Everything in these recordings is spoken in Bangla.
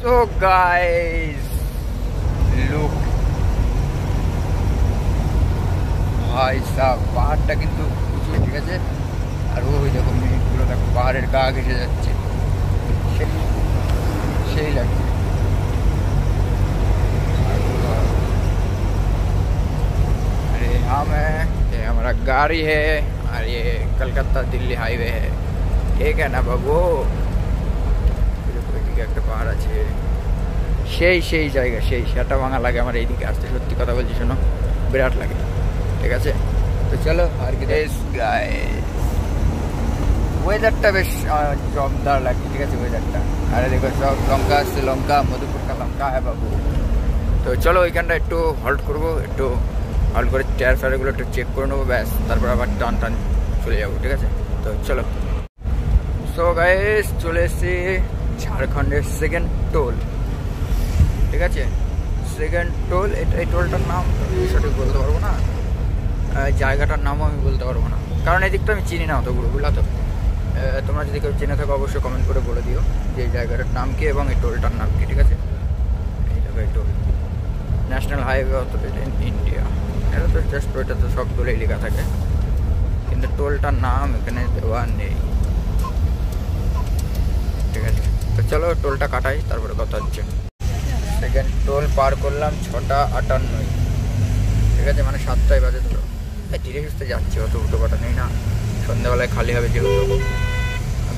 So guys, look, ভাই সাহেব পাহাড়টা কিন্তু উঁচু, ঠিক আছে। আর ওই দেখো মেঘগুলো দেখো পাহাড়ের গা ঘেসে যাচ্ছে, সেই লাগছে। अरे हम है, ये हमारा गाड़ी है और ये कलकत्ता दिल्ली हाईवे है, ठीक है ना बाबू। একটা পাহাড় আছে, সেই জায়গা, সেই সেটা ভাঙা লাগে আমার এইদিকে আসতে, সত্যি কথা বলছি, শোনো বিরাট লাগে, ঠিক আছে। তো চলো আর কি, ওয়েদারটা বেশ জমদার লাগছে, ঠিক আছে ওয়েদারটা। আরে দেখো সব লঙ্কা আসছে, লঙ্কা মধুপুর কা লঙ্কা হ্যাঁ বাবু। তো চলো ওইখানটা একটু হল্ট করবো, একটু হল্ট করে টায়ার ফায়ারগুলো একটু চেক করে নেবো, ব্যাস তারপর আবার টান চলে যাবো, ঠিক আছে। তো চলো। সো গাইস চলে এসেছি ঝাড়খণ্ডের সেকেন্ড টোল, ঠিক আছে। সেকেন্ড টোল, এই টোলটার নাম সঠিক বলতে পারবো না, জায়গাটার নামও আমি বলতে পারবো না, কারণ এই দিকটা আমি চিনি না অতগুলো, বুঝলা তো। তোমরা যদি কেউ চিনে থাকো অবশ্যই কমেন্ট করে বলে দিও যে এই জায়গাটার নাম কি এবং এই টোলটার নাম কি, ঠিক আছে। এই দেখো এই toll, national highway authority in India, এটা তো জাস্ট ওইটা তো সব টোলেই লেখা থাকে, কিন্তু টোলটার নাম এখানে দেওয়া নেই, ঠিক আছে। তো চলো টোলটা কাটাই, তারপরে কথা হচ্ছে। সেকেন্ড টোল পার করলাম 6:58, ঠিক আছে, মানে 7টায় বাজে। ধরো ধীরে সুস্থে যাচ্ছে, অত উল্টো পাটা নেই না, সন্ধ্যাবেলায় খালি হবে যেহেতু।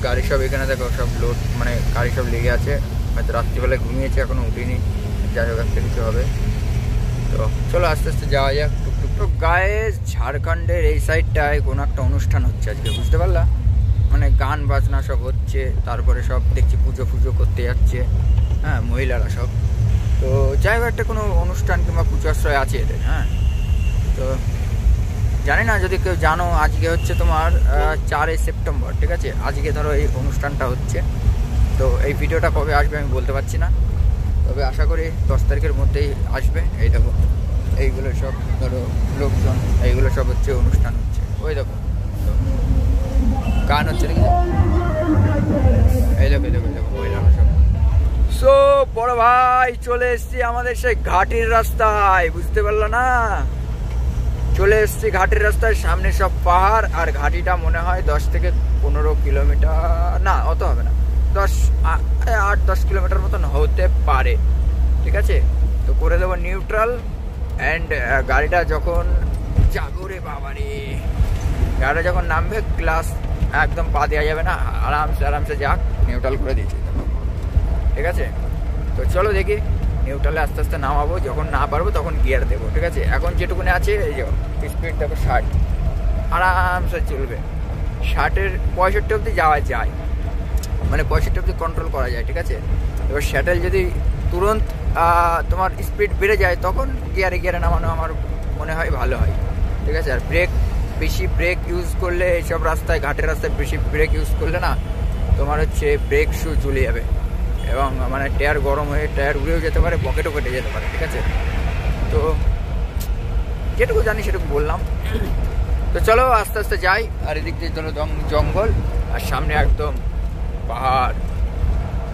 গাড়ি সব এখানে দেখো সব লোড, মানে গাড়ি সব লেগে আছে, হয়তো রাত্রিবেলায় ঘুমিয়েছে, এখনও উঠিনি, যাই হোক একটা কিছু হবে। তো চলো আস্তে আস্তে যাওয়া যাক টুকটুক। তো গায়ে ঝাড়খণ্ডের এই সাইডটায় কোনো একটা অনুষ্ঠান হচ্ছে আজকে, বুঝতে পারলা, মানে গান বাজনা সব হচ্ছে, তারপরে সব দেখছি পুজো করতে যাচ্ছে, হ্যাঁ মহিলারা সব। তো যাই হোক একটা কোনো অনুষ্ঠান কিংবা পুজো আশ্রয় আছে এদের, হ্যাঁ। তো জানি না যদি কেউ জানো, আজকে হচ্ছে তোমার 4 সেপ্টেম্বর, ঠিক আছে, আজকে ধরো এই অনুষ্ঠানটা হচ্ছে। তো এই ভিডিওটা কবে আসবে আমি বলতে পারছি না, তবে আশা করি 10 তারিখের মধ্যেই আসবে। এই দেখো এইগুলো সব ধরো লোকজন, এইগুলো সব হচ্ছে অনুষ্ঠান হচ্ছে, ওই দেখো গান হচ্ছে, দেখি এই দেখো মহিলারা সব। সো বড় ভাই চলে এসছি আমাদের সেই ঘাটির রাস্তায়, বুঝতে পারলো না, চলে এসছি ঘাটির রাস্তায়। সামনে সব পাহাড়, আর ঘাটিটা মনে হয় 10 থেকে 15 কিলোমিটার, না অত হবে না, 8-10 কিলোমিটার মতন হতে পারে, ঠিক আছে। তো করে দেবো নিউট্রাল, অ্যান্ড গাড়িটা যখন যাবো রে বাবারে, গাড়িটা যখন নামবে ক্লাস একদম পা দেওয়া যাবে না, আরামসে যাক, নিউট্রাল করে দিয়েছি, ঠিক আছে। তো চলো দেখি নিউট্রালে আস্তে আস্তে নামাবো, যখন না পারবো তখন গিয়ার দেবো, ঠিক আছে। এখন যেটুকুনি আছে এই যে স্পিড দেখো 60, আরামসে চলবে। 60-এর 65 অবধি যাওয়া যায়, মানে 65 অবধি কন্ট্রোল করা যায়, ঠিক আছে। এবার শ্যাটেল যদি তুরন্ত তোমার স্পিড বেড়ে যায় তখন গিয়ারে নামানো আমার মনে হয় ভালো হয়, ঠিক আছে। আর বেশি ব্রেক ইউজ করলে, এইসব রাস্তায় ঘাটের রাস্তায় বেশি ব্রেক ইউজ করলে না তোমার হচ্ছে ব্রেক শু চলে যাবে, এবং মানে টায়ার গরম হয়ে টায়ার উড়েও যেতে পারে, পকেটও কেটে যেতে পারে, ঠিক আছে। তো যেটুকু জানি সেটুকু বললাম। তো চলো আস্তে আস্তে যাই, আর এদিক দিয়ে চলো জঙ্গল, আর সামনে একদম পাহাড়।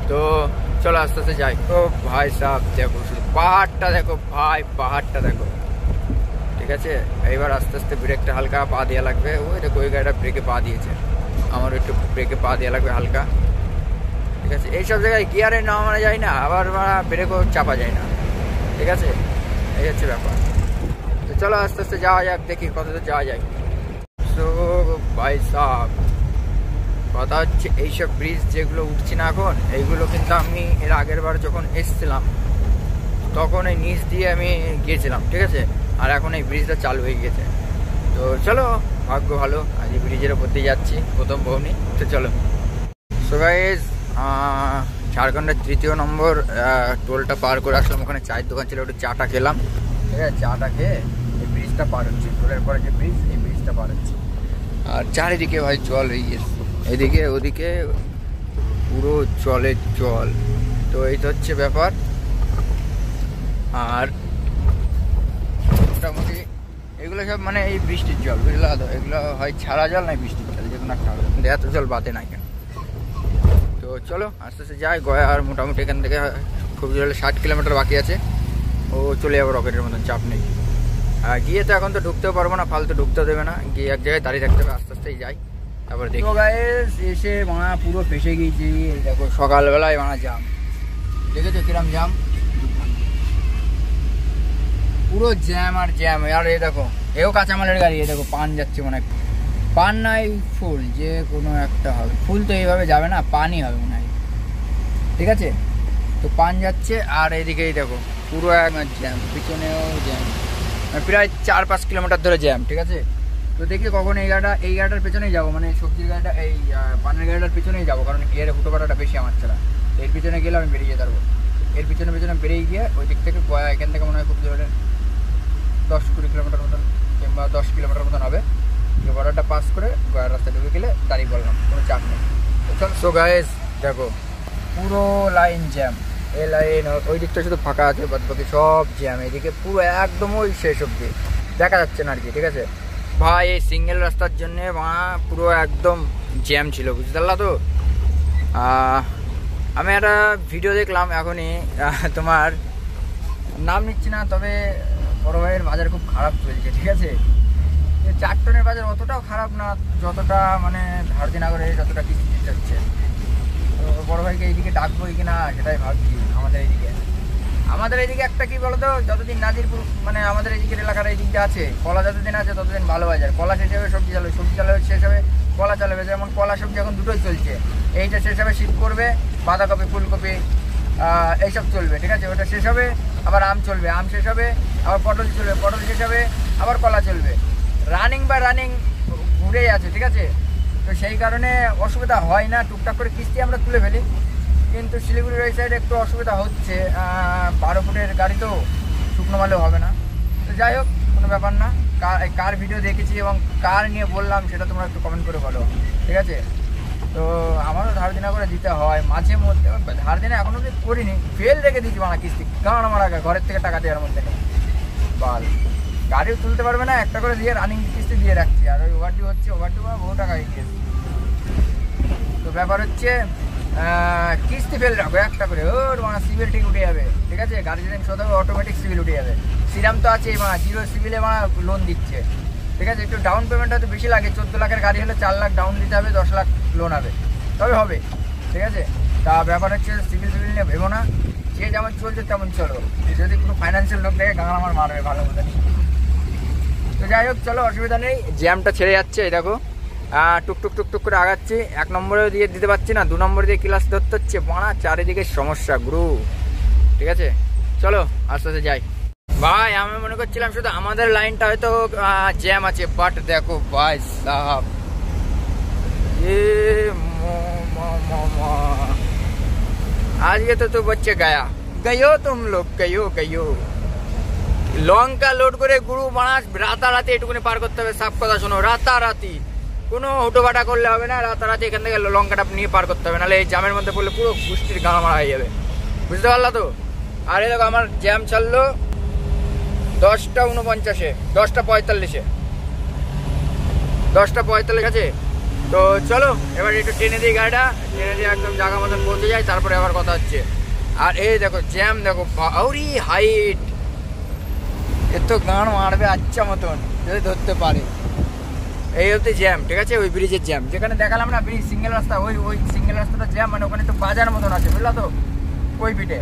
তো চলো আস্তে আস্তে যাই। তো ভাই সাহেব দেখো শুধু পাহাড়টা দেখো ভাই, পাহাড়টা দেখো, ঠিক আছে। এইবার আস্তে আস্তে ব্রেকটা হালকা পা দেওয়া লাগবে, ওই দেখো ওই গাড়িটা ব্রেকে পা দিয়েছে, আমারও একটু ব্রেকে পা দেওয়া লাগবে হালকা, ঠিক আছে। এইসব জায়গায় গিয়ারে নামানো যায় না, আবার ব্রেকও চাপা যায় না, ঠিক আছে, এই হচ্ছে ব্যাপার। তো চলো আস্তে আস্তে যাওয়া যাক, দেখি কত দূর যাওয়া যায়। সো ভাই সাহেব কথা হচ্ছে এইসব ব্রিজ যেগুলো উঠছি না এখন, এইগুলো কিন্তু আমি এর আগের বার যখন এসছিলাম তখন এই নিচ দিয়ে আমি গিয়েছিলাম, ঠিক আছে। আর এখন এই ব্রিজটা চালু হয়ে গেছে। তো চলো ভাগ্য ভালো, আজ এই ব্রিজের ওপর দিয়ে যাচ্ছি, প্রথম বউনি। তো চলো। সো গাইস ঝাড়খণ্ডের 3 নম্বর টোলটা পার করে আসলাম, ওখানে চায়ের দোকান ছিল, একটু চাটা খেলাম, ঠিক আছে। চাটা খেয়ে এই ব্রিজটা পার হচ্ছে, টোলের পরে যে ব্রিজ, এই ব্রিজটা পার হচ্ছে। আর চারিদিকে ভাই জল হয়ে গেছে, এদিকে ওদিকে পুরো জলের জল। তো এই তো হচ্ছে ব্যাপার। আর মোটামুটি এগুলো সব মানে এই বৃষ্টির জল, বুঝলা তো, এগুলো হয় ছাড়া জল নয় বৃষ্টির জল, যে কোনো একটা হবে, কিন্তু এত জল বাদে না কেন। তো চলো আস্তে আস্তে যাই, গয়া আর মোটামুটি এখান থেকে খুব জোরে 60 কিলোমিটার বাকি আছে, ও চলে যাবো রকেটের মতন, চাপ নেই। আর গিয়ে তো এখন তো ঢুকতেও পারবো না, ফালতু ঢুকতে দেবে না, গিয়ে এক জায়গায় দাঁড়িয়ে থাকতে হবে, আস্তে আস্তেই যাই। তারপর দেখো গাইস এসে মানা পুরো ফেসে গিয়েছি। দেখো সকালবেলায় মানা জাম, দেখেছো কিরম জাম, পুরো জ্যাম আর জ্যাম। আর এই দেখো এও কাঁচামালের গাড়ি, এই দেখো পান যাচ্ছে, মনে হয় পান নাই ফুল, যে কোনো একটা হবে, ফুল তো এইভাবে যাবে না, পানই হবে মনে হয়, ঠিক আছে। তো পান যাচ্ছে, আর এইদিকেই দেখো পুরো একদম জ্যাম, পিছনেও জ্যাম, প্রায় 4-5 কিলোমিটার ধরে জ্যাম, ঠিক আছে। তো দেখি কখন এই গাড়িটার পেছনেই যাবো, মানে সবজির গাড়িটা, এই পানের গাড়িটার পেছনেই যাবো, কারণ এর হুটোপাটাটা বেশি আমার ছাড়া। এর পিছনে গেলে আমি বেরিয়ে যেতে পারবো, এর পিছনে বেরিয়ে গিয়ে ওই দিক থেকে এখান থেকে মনে হয় খুব জোরে 10-20 কিলোমিটার মতন কিংবা 10 কিলোমিটার মতন হবে। বর্ডারটা পাস করে গয়ার রাস্তা ঢুকে গেলে দাঁড়িয়ে পড়লাম, কোনো চাপ নেই। সো গাইস দেখো পুরো লাইন জ্যাম, এই লাইন ওই দিকটা শুধু ফাঁকা আছে, বাদ বাকি সব জ্যাম। এদিকে পুরো একদম ওই শেষ অব্দি দেখা যাচ্ছে না আর কি, ঠিক আছে ভাই। এই সিঙ্গেল রাস্তার জন্যে পুরো একদম জ্যাম ছিল, বুঝতে পারলা তো। আমি একটা ভিডিও দেখলাম এখনই, তোমার নাম নিচ্ছি না, তবে বড় ভাইয়ের বাজার খুব খারাপ চলছে, ঠিক আছে। 4 টনের বাজার অতটাও খারাপ না, যতটা মানে ধারদিনাগরে যতটা কিস্তি চলছে। তো বড় ভাইকে এইদিকে ডাকবোই কিনা সেটাই ভাবছি। আমাদের এইদিকে একটা কি বলতো, যতদিন নাজিরপুর মানে আমাদের এইদিকের এলাকার এই দিকটা আছে, কলা যতদিন আছে ততদিন ভালো বাজার। কলা শেষ হবে সবজি চালবে, সবজি চালবে শেষ হবে কলা চালবে, যেমন কলা সবজি এখন দুটোই চলছে। এইটা শেষ হবে শীত করবে, বাঁধাকপি ফুলকপি এইসব চলবে, ঠিক আছে। ওটা শেষ হবে আবার আম চলবে, আম শেষ হবে আবার পটল চলবে, পটল শেষ হবে আবার কলা চলবে। রানিং ঘুরেই আছে, ঠিক আছে। তো সেই কারণে অসুবিধা হয় না, টুকটাক করে কিস্তি আমরা তুলে ফেলি। কিন্তু শিলিগুড়ির ওই সাইডে একটু অসুবিধা হচ্ছে, 12 ফুটের গাড়ি তো শুকনো মালেও হবে না। তো যাই হোক কোনো ব্যাপার না। কার ভিডিও দেখেছি এবং কার নিয়ে বললাম সেটা তোমরা একটু কমেন্ট করে বলো, ঠিক আছে। তো আমারও ধার দেনা করে দিতে হয় মাঝে মধ্যে, ধার দেনা এখনও করিনি, ফেল রেখে দিচ্ছি মানা কিস্তি, কারণ আমার আগে ঘরের থেকে টাকা দেওয়ার মধ্যে নেই। বাল গাড়িও তুলতে পারবে না, একটা করে দিয়ে রানিং কিস্তি দিয়ে রাখছি। আর ওই ওভারডিউ হচ্ছে, ওভারডিউ বহু টাকা হয়ে গিয়েছে। তো ব্যাপার হচ্ছে কিস্তি ফেল রাখো একটা করে, ওর মানে সিভিল ঠিক উঠে যাবে, ঠিক আছে। গাড়ি যেদিন শোধ হবে অটোমেটিক সিভিল উঠে যাবে। সিরাম তো আছে মা, 0 সিভিলে মা লোন দিচ্ছে, ঠিক আছে। একটু ডাউন পেমেন্ট হয়তো বেশি লাগে, 14 লাখের গাড়ি হলে 4 লাখ ডাউন দিতে হবে, 10 লাখ লোন হবে, তবে হবে, ঠিক আছে। তা ব্যাপার হচ্ছে সিভিল নিয়ে ভেবো না, যে যেমন চলছে তেমন চলো। যদি কোনো ফাইন্যান্সিয়াল লোক দেখে গান আমার মারবে ভালো মতো। তো যাই হোক চলো, অসুবিধা নেই। জ্যামটা ছেড়ে যাচ্ছে, এই দেখো টুকটুক করে আগাচ্ছি। 1 নম্বরেও দিয়ে দিতে পারছি না, 2 নম্বরে দিয়ে ক্লাস ধরতে হচ্ছে, বাড়া চারিদিকে সমস্যা গুরু, ঠিক আছে। চলো আস্তে আস্তে যাই। ভাই আমি মনে করছিলাম শুধু আমাদের লাইনটা হয়তো জ্যাম আছে, বাট দেখো ভাই সাহাব আজকে তো বচ্চে গয়ো তুম লোক গয়ো লঙ্কা লোড করে গুরু মাস রাতারাতি এটুকুনি পার করতে হবে। সব কথা শোনো, রাতারাতি কোনো হুটোপাটা করলে হবে না, রাতারাতি এখান থেকে লঙ্কাটা নিয়ে পার করতে হবে, নাহলে এই জ্যামের মধ্যে পড়লে পুরো গুষ্টির গাঁ মারা হয়ে যাবে, বুঝতে পারলা তো। আর এই দেখো আমার জ্যাম চাললো 10টা 49-এ, 10টা 45-এ, 10টা 45 আছে। তো চলো এবার একটু টেনে দিই গাড়িটা, টেনে দিয়ে একদম জায়গা মতন পৌঁছে যাই, তারপরে আবার কথা হচ্ছে। আর এই দেখো জ্যাম দেখো, আউরি হাইট, এর তো গান মারবে আচ্ছা মতন যদি ধরতে পারে। এই হচ্ছে জ্যাম, ঠিক আছে। ওই ব্রিজের জ্যাম যেখানে দেখালাম না, ব্রিজ সিঙ্গেল রাস্তা, ওই সিঙ্গেল রাস্তাটা জ্যাম, মানে ওখানে তো বাজার মতন আছে, বুঝলা তো, ওই পিঠে।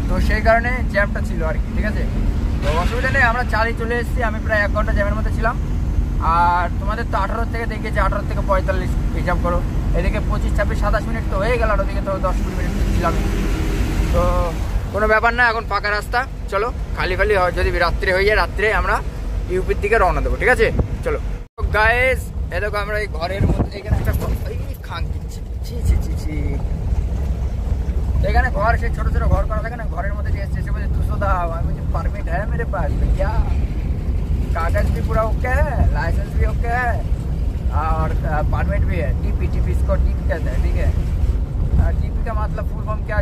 তো সেই কারণে জ্যামটা ছিল আর কি, ঠিক আছে। তো অসুবিধা নেই, আমরা চালিয়ে চলে এসেছি। আমি প্রায় 1 ঘন্টা জ্যামের মধ্যে ছিলাম। আর তোমাদের তো 18 থেকে দেখিয়েছি, 18 থেকে 45 হিসাব করো। এদিকে 25, 26, 27 মিনিট তো হয়ে গেল, আর ওদিকে তো 10-20 মিনিট ছিলাম। তো কোনো ব্যাপার না, এখন ফাঁকা রাস্তা, চলো। খালি যদি রাত্রে হয়ে যায়, রাত্রে আমরা ইউপির দিকে রওনা দেবো, ঠিক আছে। চলো গাইস, এ দেখো আমরা এই ঘরের মধ্যে এখানে একটা খান দিচ্ছি, এখানে ঘর, সেই ছোট ছোট ঘর করা থাকে না, ঘরের মধ্যে যে এসছে, সে বলছে 200 দাও। আমি বলছি परमिट है मेरे पास भैया, कागज भी पूरा ओके है, लाइसेंस भी ओके है और परमिट भी है। टीपी इसको टीपी कहते हैं, ठीक है। टीपी का मतलब फुल फॉर्म क्या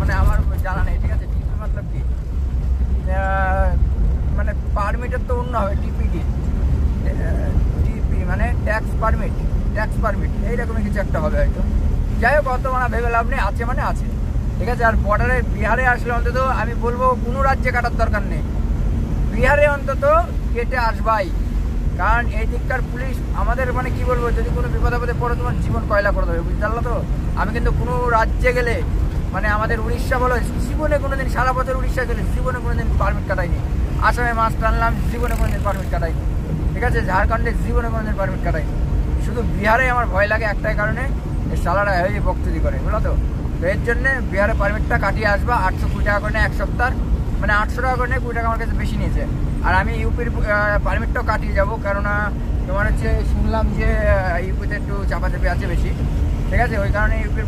मैंने हमार जाना नहीं, ठीक है। टीपी मतलब কি মানে পারমিটের তো অন্য হবে, টিপি কি, টিপি মানে ট্যাক্স পারমিট এইরকমই কিছু একটা হবে হয়তো। যাই হোক অত মানে ভেবে লাভ নেই, আছে মানে আছে, ঠিক আছে। আর বর্ডারে বিহারে আসলে অন্তত আমি বলবো কোনো রাজ্যে কাটার দরকার নেই, বিহারে অন্তত কেটে আসবাই। কারণ এই দিককার পুলিশ আমাদের মানে কি বলবো, যদি কোনো বিপদ আপদে পড়ে তোমার জীবন কয়লা করে দেবে, বুঝতে পারলো তো। আমি কিন্তু কোনো রাজ্যে গেলে মানে আমাদের উড়িষ্যা বলো, জীবনে কোনোদিন সারা বছর উড়িষ্যা গেলে জীবনে কোনোদিন পারমিট কাটাইনি। আসামে মাছ টানলাম, জীবনে কোনোদিন পারমিট কাটাইনি, ঠিক আছে। ঝাড়খণ্ডে জীবনে কোনোদিন পারমিট কাটাইনি। শুধু বিহারে আমার ভয় লাগে একটাই কারণে, সালারা হয়ে বক্তব্য করে, বুঝলো তো। তো এর জন্যে বিহারে পারমিটটা কাটিয়ে আসবা। 820 টাকা করে নেয় এক সপ্তাহ, মানে 800 টাকা করে নেয়, 20 টাকা আমার কাছে বেশি নিয়েছে। আর আমি ইউপির পারমিটটাও কাটিয়ে যাবো, কেননা তোমার হচ্ছে শুনলাম যে ইউপিতে একটু চাপাচাপি আছে বেশি, ঠিক আছে। ওই কারণে ইউপির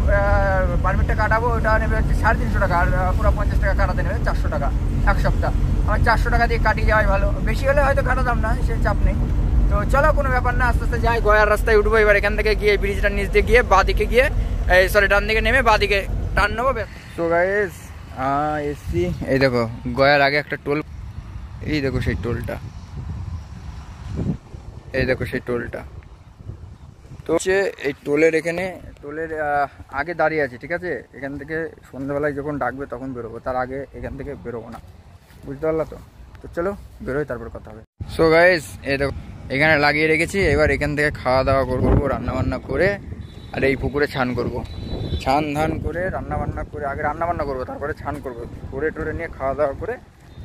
পারমিটটা কাটাবো, ওটা নেবে হচ্ছে 350 টাকা, আর পুরো 50 টাকা কাটাতে নেবে 400 টাকা এক সপ্তাহ। আমার 400 টাকা দিয়ে কাটিয়ে যাওয়াই ভালো, বেশি হলে হয়তো কাটাতাম না, সে চাপ নেই। তো চলো কোনো ব্যাপার না, আস্তে আস্তে যাই, গয়ার রাস্তায় উঠবো। এবার এখান থেকে গিয়ে ব্রিজটার নিচ দিয়ে গিয়ে বাঁ দিকে গিয়ে সরি ডান দিকে নেমে বাঁ দিকে টার্ন নেবো। তো গাইস এসছি, এই দেখো গয়ার আগে একটা টোল, এই দেখো সেই টোলটা, এই দেখো সেই টোলটা। তো হচ্ছে এই টোলের এখানে, টোলের আগে দাঁড়িয়ে আছে, ঠিক আছে। এখান থেকে সন্ধ্যাবেলায় যখন ডাকবে তখন বেরোবো, তার আগে এখান থেকে বেরোবো না, বুঝতে পারলা তো। তো চলো বেরোই, তারপর কথা হবে। সো গাইস এই দেখো এখানে লাগিয়ে রেখেছি, এবার এখান থেকে খাওয়া দাওয়া করবো, রান্নাবান্না করে, আর এই পুকুরে ছান করব, ছান ধান করে রান্নাবান্না করে, আগে রান্নাবান্না করবো তারপরে ছান করবো, করে টোরে নিয়ে খাওয়া দাওয়া করে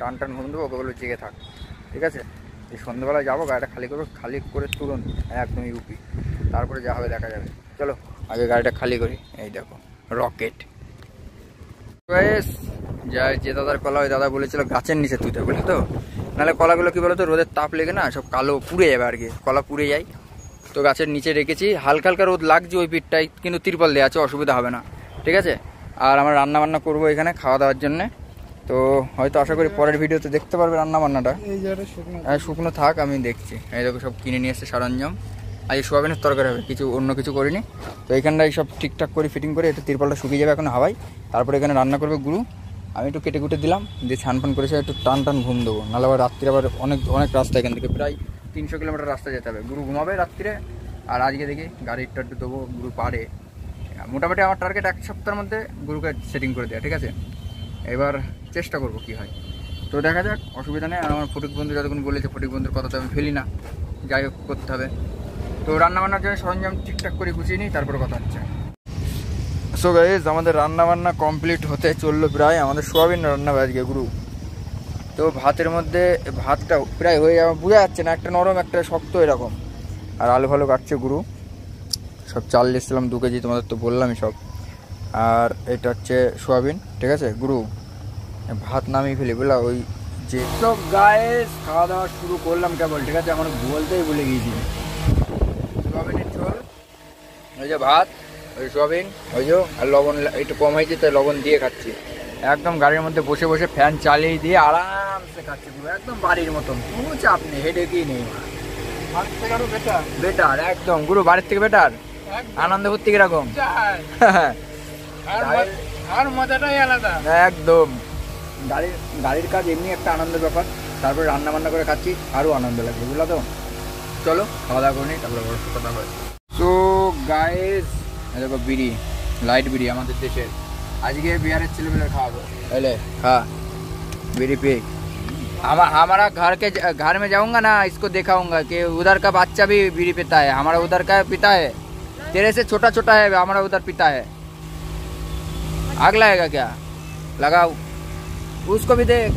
টান টান ঘুম দেবো, ওকে বলবো জেগে থাক, ঠিক আছে। এই সন্ধ্যাবেলায় যাবো, গাড়িটা খালি করবো, খালি করে তুলুন একদম ইউপি, তারপরে যা হবে দেখা যাবে। চলো আগে গাড়িটা খালি করি। এই দেখো রকেট। যে দাদার কলা, ওই দাদা বলেছিল গাছের নিচে তুলতে, বুঝলি তো, নাহলে কলাগুলো কি বলতো রোদের তাপ লেগে না সব কালো পুড়ে যাবে আর কি, কলা পুড়ে যায়। তো গাছের নিচে রেখেছি, হালকা হালকা রোদ লাগছে ওই পিঠটাই, কিন্তু তিরপল দেওয়া আছে, অসুবিধা হবে না, ঠিক আছে। আর আমরা রান্নাবান্না করবো এখানে খাওয়া দাওয়ার জন্যে। তো হয়তো আশা করি পরের ভিডিওতে দেখতে পারবে রান্নাবান্নাটা। শুকনো থাক, আমি দেখছি। এই দেখো সব কিনে নিয়ে এসছে সরঞ্জাম, আজ সোয়াবিনের তরকারি হবে, কিছু অন্য কিছু করিনি। তো এইখানটাই সব ঠিকঠাক করে ফিটিং করে, একটু তিরপলটা শুকিয়ে যাবে এখন হাওয়ায়, তারপরে এখানে রান্না করবে গুরু। আমি একটু কেটে কুটে দিলাম, দিয়ে ছান ফান করেছে, একটু টান টান ঘুম দেবো, নাহলে আবার রাত্রে আবার অনেক রাস্তা, এখান থেকে প্রায় 300 কিলোমিটার রাস্তা যেতে হবে। গুরু ঘুমাবে রাত্রে, আর আজকে দেখি গাড়িটা একটু দেবো, গুরু পারে। মোটামুটি আমার টার্গেট 1 সপ্তাহের মধ্যে গুরুকে সেটিং করে দেওয়া, ঠিক আছে। এবার চেষ্টা করবো কি হয়, তো দেখা যাক, অসুবিধা নেই। আর আমার ফটিক বন্ধু যতক্ষণ বলেছে, ফটিক বন্ধুর কথা তো আমি ফেলি না, যাই হোক করতে হবে। তো রান্নাবান্নার জন্য সরঞ্জাম ঠিকঠাক করে গুছিয়ে নিই, তারপরে কথা হচ্ছে। সো গাইস আমাদের রান্নাবান্না কমপ্লিট হতে চললো প্রায়, আমাদের সোয়াবিন রান্না হবে আজকে গুরু। তো ভাতের মধ্যে ভাতটা প্রায় হয়ে যাওয়া বোঝা যাচ্ছে না, একটা নরম একটা শক্ত এরকম। আর আলু ভালো কাটছে গুরু, সব চাল দিয়েছিলাম 2 কেজি, তোমাদের তো বললামই সব। আর এটা হচ্ছে সোয়াবিন, ঠিক আছে গুরু। ভাত নামিয়ে ফেলি বুঝলা, ওই যে সব গাইস খাওয়া দাওয়া শুরু করলাম কেবল, ঠিক আছে। আমার বলতেই ভুলে গিয়েছি, সোয়াবিনের ঝোল, ওই যে ভাত, ওই সোয়াবিন, ওই যে আর লবণ একটু কম হয়েছে তাই লবণ দিয়ে খাচ্ছি। একদম গাড়ির মধ্যে বসে বসে ফ্যান চালিয়ে দিয়ে আরামসে খাচ্ছি পুরো, একদম বাড়ির মতন, কোনো চাপ নেই, হেডেকই নেই। বেটার একদম গুরু, বাড়ির থেকে বেটার, আনন্দ করতে কিরকম আর মজাটাই আলাদা একদম। গাড়ির কাজ এমনি একটা আনন্দের ব্যাপার, তারপরে রান্না বান্না করে খাচ্ছি আরও আনন্দ লাগবে, বুঝলা তো। চলো খাওয়া দাওয়া করে নিই, তারপরে বড় কথা হয়। তো গাইস দেখো বিড়ি, লাইট বিড়ি আমাদের দেশের, আজকে বিহারের ছেলেমেয়েদের খাওয়াবো, বুঝলে। हाँ बीड़ी पी, हमारा घर में जाऊंगा ना, इसको दिखाऊंगा कि उधर का बच्चा भी बीड़ी पीता है, हमारा उधर का पीता है, तेरे से छोटा छोटा है, हमारा उधर पीता है। आग लगाएगा क्या, लगाओ, उसको भी देख,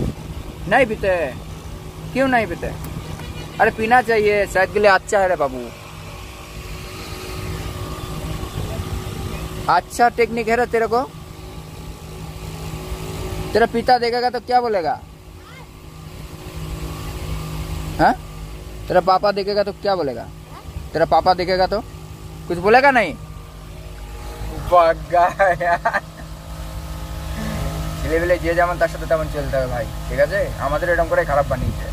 नहीं पीते, क्यों नहीं पीते, अरे पीना चाहिए, सेहत के लिए अच्छा है रे बाबू, अच्छा टेक्निक है रे तेरे को। तेरा पिता देखेगा तो क्या बोलेगा, हाँ? तेरा पापा देखेगा तो क्या बोलेगा, तेरा पापा देखेगा तो कुछ बोलेगा नहीं। ছেলেবেলে যে যেমন তার সাথে তেমন চলতে হবে ভাই, ঠিক আছে। আমাদের এরকম করে খারাপ বানিয়েছে।